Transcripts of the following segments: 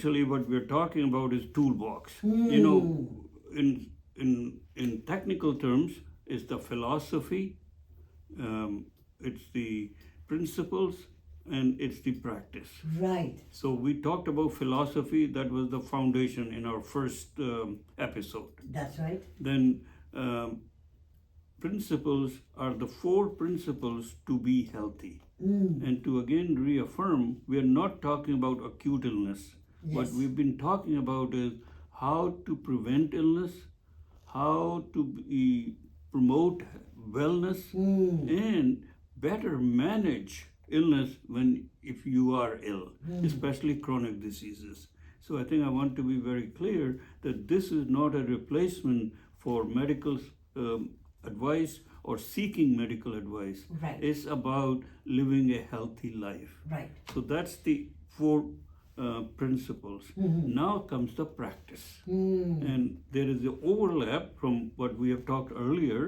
essentially what we're talking about is toolbox. You know, in technical terms, it's the philosophy, it's the principles, and it's the practice. Right. So we talked about philosophy. That was the foundation in our first episode. That's right. Then principles are the 4 principles to be healthy. And to again reaffirm, we are not talking about acute illness. What Yes. we've been talking about is how to prevent illness, how to promote wellness, and better manage illness when if you are ill, especially chronic diseases. So I think I want to be very clear that this is not a replacement for medical advice or seeking medical advice. Right. It's about living a healthy life. Right. So that's the 4 principles. Now comes the practice. And there is the overlap from what we have talked earlier,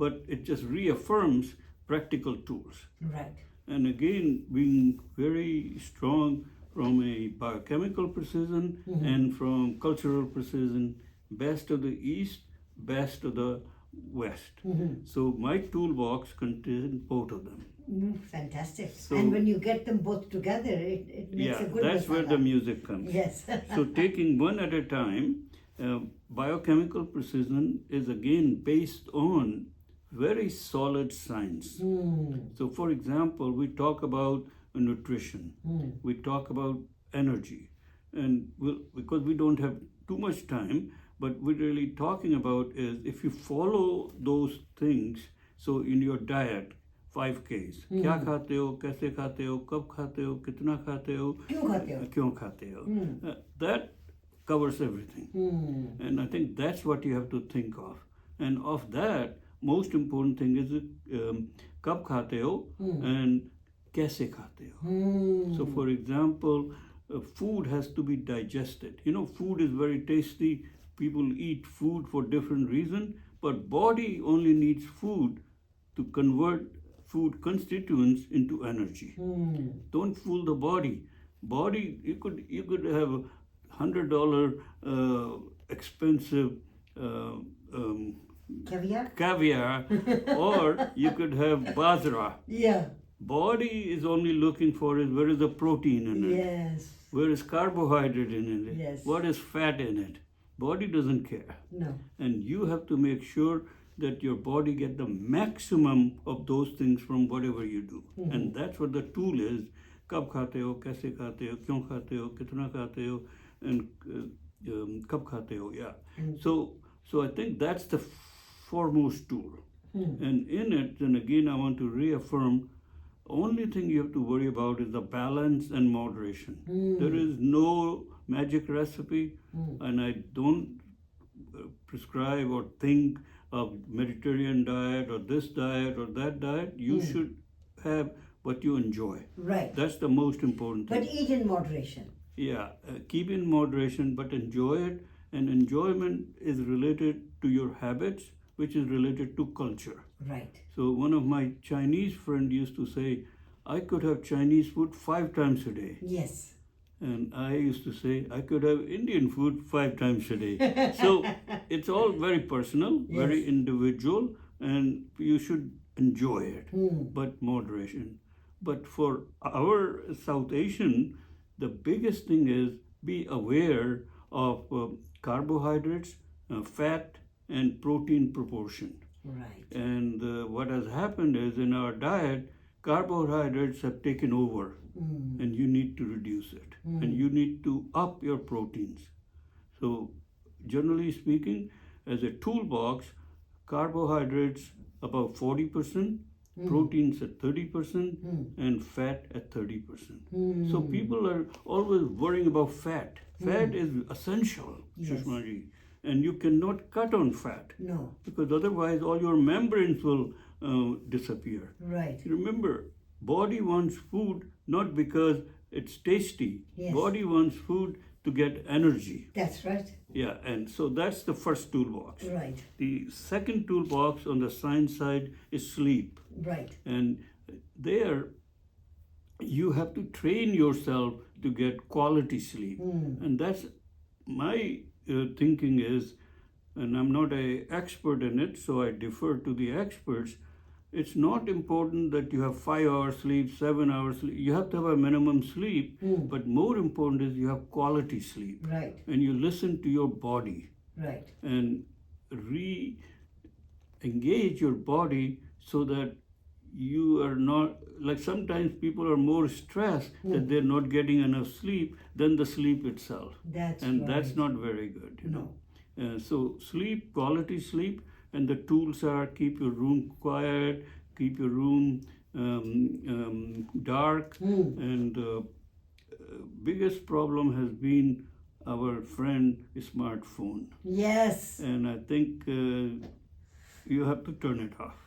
but it just reaffirms practical tools. Right. And again, being very strong from a biochemical precision and from cultural precision, best of the East, best of the West. So my toolbox contains both of them. Fantastic. So- and when you get them both together, it makes Yeah, a good that's where the masala. music comes. Yes. So taking one at a time, biochemical precision is again based on very solid science. So for example, we talk about nutrition, we talk about energy, and because we don't have too much time, but we're really talking about is if you follow those things, so in your diet, 5 Ks, क्या खाते हो, कैसे खाते हो, कब खाते हो, कितना खाते हो, क्यों खाते हो? क्यों खाते हो, that covers everything. And I think that's what you have to think of. And of that, most important thing is कब खाते हो and कैसे खाते हो. So for example, food has to be digested. You know, food is very tasty. People eat food for different reasons, but body only needs food to convert food constituents into energy. Don't fool the body. Body, you could have $100 expensive Caviar? or you could have bajra. Yeah. Body is only looking for is where is the protein in it, Yes. where is carbohydrate in it, Yes. what is fat in it. Body doesn't care, No. and you have to make sure that your body get the maximum of those things from whatever you do. And that's what the tool is. कब खाते हो, कैसे खाते हो, क्यों खाते हो, कितना खाते हो, and कब खाते हो, yeah. So I think that's the foremost tool. And in it, then again, I want to reaffirm, only thing you have to worry about is the balance and moderation. There is no magic recipe, and I don't prescribe or think of Mediterranean diet or this diet or that diet. You should have what you enjoy. Right. That's the most important thing. But eat in moderation. Yeah, keep in moderation, but enjoy it. And enjoyment is related to your habits, which is related to culture. Right. So one of my Chinese friends used to say, I could have Chinese food 5 times a day. Yes. And I used to say, I could have Indian food 5 times a day. So it's all very personal, very individual, and you should enjoy it, but moderation. But for our South Asian, the biggest thing is be aware of carbohydrates, fat, and protein proportion. Right. And what has happened is in our diet, carbohydrates have taken over, and you need to reduce it, and you need to up your proteins. So, generally speaking, as a toolbox, carbohydrates about 40%, proteins at 30%, and fat at 30%. So people are always worrying about fat. Fat is essential, Sushma ji, and you cannot cut on fat. No. Because otherwise all your membranes will disappear. Right. Remember, body wants food not because it's tasty. Yes. Body wants food to get energy. That's right. Yeah, and so that's the first toolbox. Right. The second toolbox on the science side is sleep. Right. And there you have to train yourself to get quality sleep. And that's my thinking is, and I'm not an expert in it, so I defer to the experts. It's not important that you have 5 hours sleep, 7 hours sleep. You have to have a minimum sleep, but more important is you have quality sleep. Right. And you listen to your body Right. and re-engage your body so that you are not, like sometimes people are more stressed that they're not getting enough sleep than the sleep itself. That's And right. that's not very good, you No. know. So sleep, quality sleep, and the tools are keep your room quiet, keep your room dark, and biggest problem has been our friend smartphone. Yes. And I think you have to turn it off.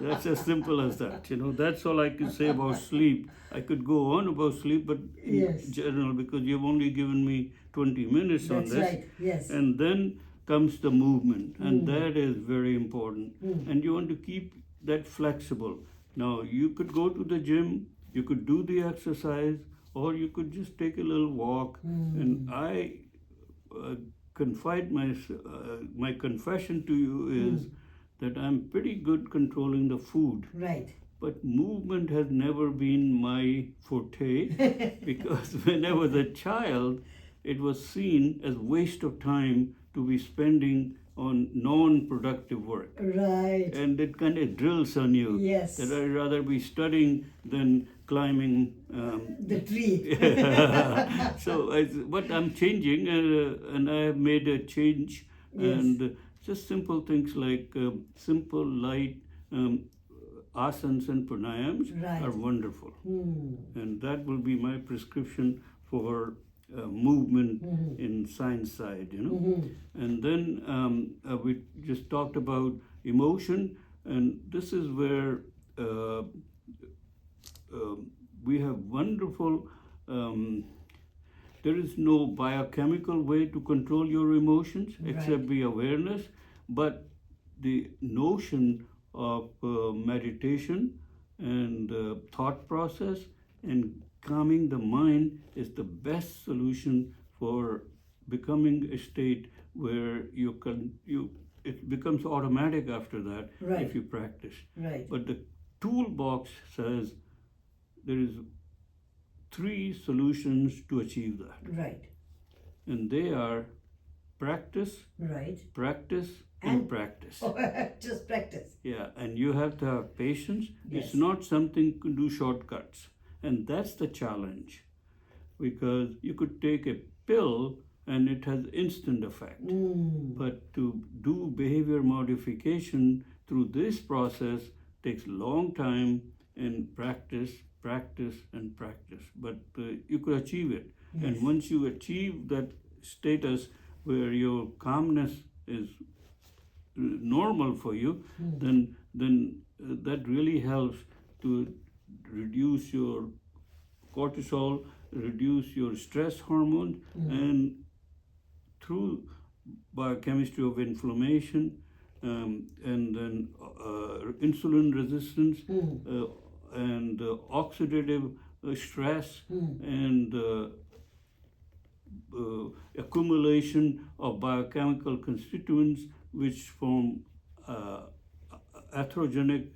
That's as simple as that. You know, that's all I can say about sleep. I could go on about sleep, but Yes. in general, because you've only given me 20 minutes on That's this. right. Yes. And then comes the movement, and that is very important. And you want to keep that flexible. Now, you could go to the gym, you could do the exercise, or you could just take a little walk. And I confide my confession to you is that I'm pretty good controlling the food. Right. But movement has never been my forte because when I was a child, it was seen as waste of time to be spending on non-productive work. Right. And it kind of drills on you Yes. that I'd rather be studying than climbing. The tree. But I'm changing, and I have made a change. Yes. And just simple things like simple, light asanas and pranayams Right. are wonderful. And that will be my prescription for movement in science side, you know. And then we just talked about emotion, and this is where we have wonderful. There is no biochemical way to control your emotions except the awareness, but the notion of meditation and thought process and calming the mind is the best solution for becoming a state where it becomes automatic after that Right. if you practice. Right. But the toolbox says there is 3 solutions to achieve that, Right. and they are practice, Right. practice, And- and practice. Just practice. Yeah, and you have to have patience. Yes. It's not something you can do shortcuts. And that's the challenge. Because you could take a pill and it has instant effect. But to do behavior modification through this process takes a long time and practice, and practice. But you could achieve it. Yes. And once you achieve that status where your calmness is normal for you, then that really helps to reduce your cortisol, reduce your stress hormone, and through biochemistry of inflammation, and then insulin resistance, and oxidative stress, and accumulation of biochemical constituents which form atherogenic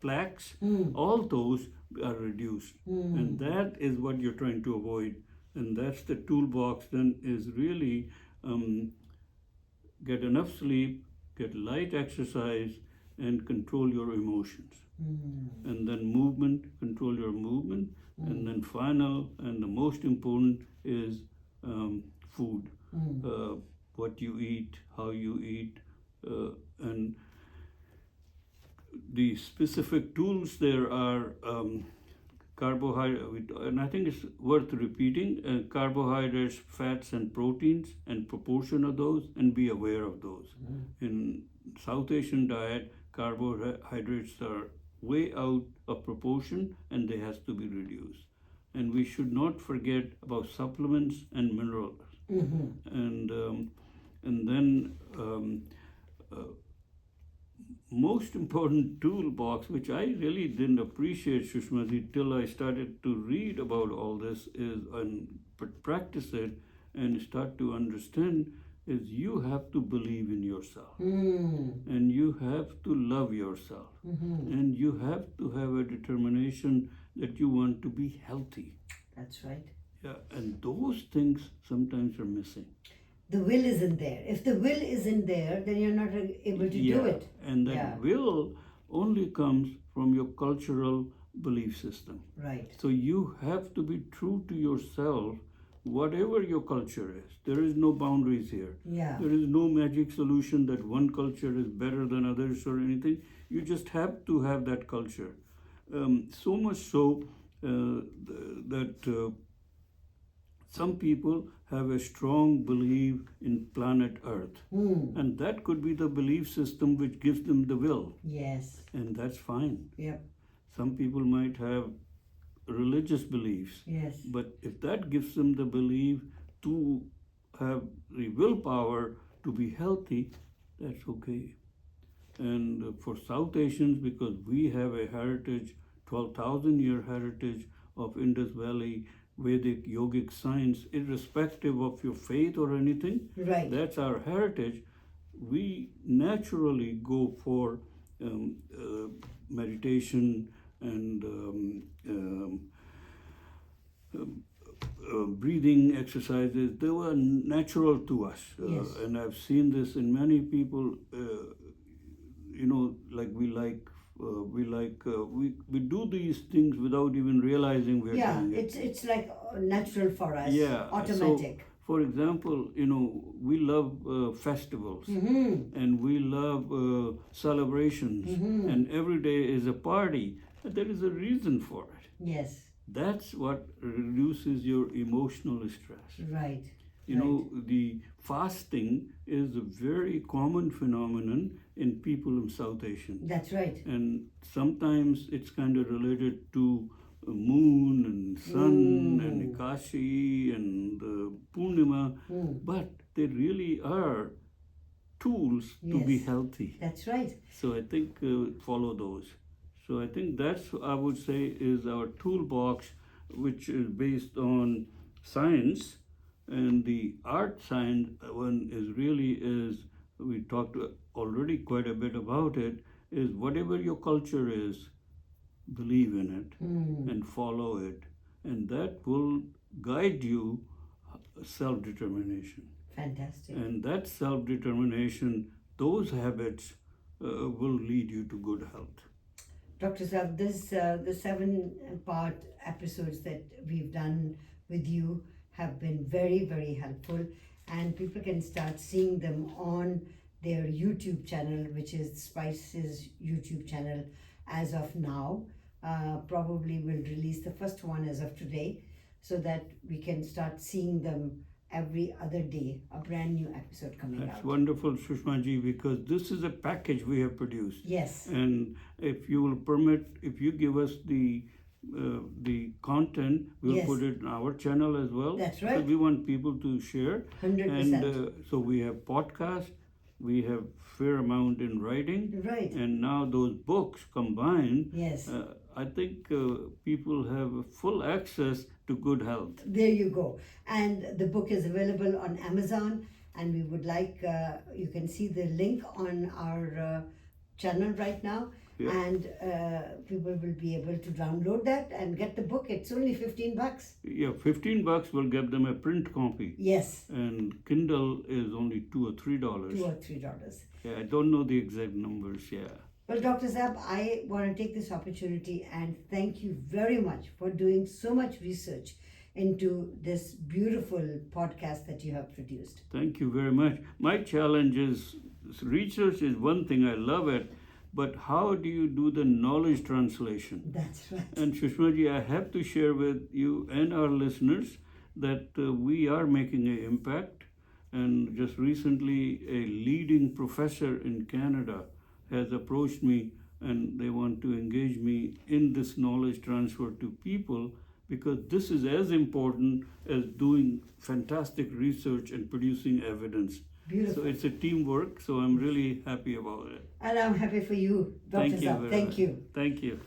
plaques, all those are reduced. And that is what you're trying to avoid. And that's the toolbox then is really get enough sleep, get light exercise, and control your emotions. And then movement, control your movement. And then final and the most important is food. What you eat, how you eat, and the specific tools there are carbohydrate, and I think it's worth repeating, carbohydrates, fats, and proteins, and proportion of those, and be aware of those. In South Asian diet, carbohydrates are way out of proportion, and they has to be reduced. And we should not forget about supplements and minerals. And then most important toolbox, which I really didn't appreciate, Sushmaji, till I started to read about all this is and practice it and start to understand, is you have to believe in yourself and you have to love yourself and you have to have a determination that you want to be healthy. That's right. Yeah, and those things sometimes are missing. The will isn't there. If the will isn't there, then you're not able to do it. And that Yeah. will only comes from your cultural belief system. Right. So you have to be true to yourself, whatever your culture is. There is no boundaries here. Yeah. There is no magic solution that one culture is better than others or anything. You just have to have that culture. So much so that some people have a strong belief in planet Earth. And that could be the belief system which gives them the will. Yes. And that's fine. Yep. Some people might have religious beliefs. Yes. But if that gives them the belief to have the willpower to be healthy, that's okay. And for South Asians, because we have a heritage, 12,000 year heritage of Indus Valley Vedic yogic science, irrespective of your faith or anything, Right. that's our heritage. We naturally go for meditation and breathing exercises. They were natural to us. Yes. And I've seen this in many people, we do these things without even realizing we're Yeah, doing it. it's like natural for us. Yeah. Automatic. So, for example, we love festivals and we love celebrations, and every day is a party. And there is a reason for it. Yes. That's what reduces your emotional stress. Right. The fasting is a very common phenomenon in people in South Asian. That's right. And sometimes it's kind of related to moon and sun and Kashi and Purnima, but they really are tools to be Yes. healthy. That's right. So I think follow those. So I think that's, I would say, is our toolbox, which is based on science. And the art science one is we talked already quite a bit about it, is whatever your culture is, believe in it and follow it. And that will guide you self-determination. Fantastic. And that self-determination, those habits will lead you to good health. Dr. Saab, the 7-part episodes that we've done with you have been very, very helpful, and people can start seeing them on their YouTube channel, which is Spice's YouTube channel as of now. Probably will release the first one as of today, so that we can start seeing them every other day, a brand new episode coming That's out. wonderful, Sushmaji, because this is a package we have produced. Yes. And if you will permit, if you give us the content, we'll Yes. put it on our channel as well. That's right. Because we want people to share. 100%. And so we have podcast, we have fair amount in writing, Right. and now those books combined. Yes. I think people have full access to good health. There you go. And the book is available on Amazon, and we would like, you can see the link on our channel right now. Yeah. And people will be able to download that and get the book. It's only $15. Yeah, $15 will give them a print copy. Yes, And Kindle is only $2 or $3. $2 or $3. Yeah, I don't know the exact numbers. Yeah. Well, Dr. Saab, I want to take this opportunity and thank you very much for doing so much research into this beautiful podcast that you have produced. Thank you very much. My challenge is, research is one thing, I love it, but how do you do the knowledge translation? That's right. And Sushmaji, I have to share with you and our listeners that we are making an impact. And just recently, a leading professor in Canada has approached me, and they want to engage me in this knowledge transfer to people, because this is as important as doing fantastic research and producing evidence. Beautiful. So it's a teamwork. So I'm really happy about it. And I'm happy for you, Dr. Thank you Saab. very Thank much. you. Thank you.